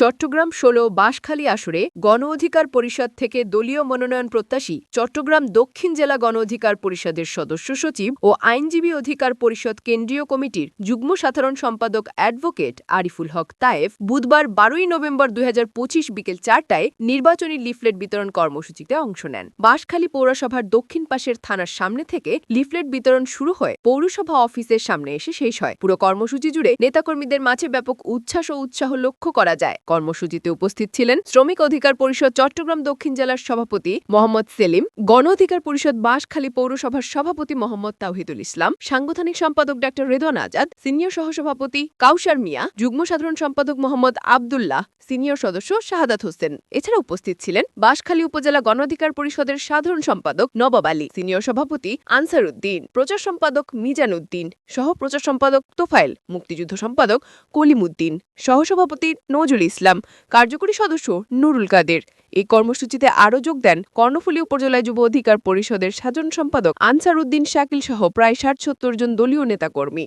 চট্টগ্রাম ১৬ বাঁশখালী আসরে গণ অধিকার পরিষদ থেকে দলীয় মনোনয়ন প্রত্যাশী চট্টগ্রাম দক্ষিণ জেলা গণ অধিকার পরিষদের সদস্য সচিব ও আইনজীবী অধিকার পরিষদ কেন্দ্রীয় কমিটির যুগ্ম সাধারণ সম্পাদক অ্যাডভোকেট আরিফুল হক তায়েফ বুধবার ১২ নভেম্বর ২০২৫ বিকেল ৪টায় নির্বাচনী লিফলেট বিতরণ কর্মসূচিতে অংশ নেন। বাঁশখালী পৌরসভার দক্ষিণ পাশের থানার সামনে থেকে লিফলেট বিতরণ শুরু হয়ে পৌরসভা অফিসের সামনে এসে শেষ হয়। পুরো কর্মসূচি জুড়ে নেতাকর্মীদের মাঝে ব্যাপক উচ্ছ্বাস ও উৎসাহ লক্ষ্য করা যায়। কর্মসূচিতে উপস্থিত ছিলেন শ্রমিক অধিকার পরিষদ চট্টগ্রাম দক্ষিণ জেলার সভাপতি মোহাম্মদ সেলিম, গণ অধিকার পরিষদ বাঁশখালী পৌরসভার সভাপতি মোহাম্মদ তাওহিদুল ইসলাম, সাংগঠনিক সম্পাদক ডা রেদওয়ান আজাদ, সিনিয়র সহসভাপতি কাউসার মিয়া, যুগ্ম সাধারণ সম্পাদক মোহাম্মদ আবদুল্লাহ, সিনিয়র সদস্য শাহাদাত হোসেন। এছাড়া উপস্থিত ছিলেন বাঁশখালী উপজেলা গণ অধিকার পরিষদের সাধারণ সম্পাদক নবাব আলী, সিনিয়র সভাপতি আনসার উদ্দিন, প্রচার সম্পাদক মিজান উদ্দিন, সহ প্রচার সম্পাদক তোফায়েল, মুক্তিযুদ্ধ সম্পাদক কলিম উদ্দিন, সহসভাপতি নজরুল ইসলাম, কার্যকরী সদস্য নুরুল কাদের। এই কর্মসূচিতে আরও যোগ দেন কর্ণফুলী উপজেলা যুব অধিকার পরিষদের সাধারণ সম্পাদক আনসার উদ্দিন শাকিল সহ প্রায় ৬০-৭০ জন দলীয় নেতাকর্মী।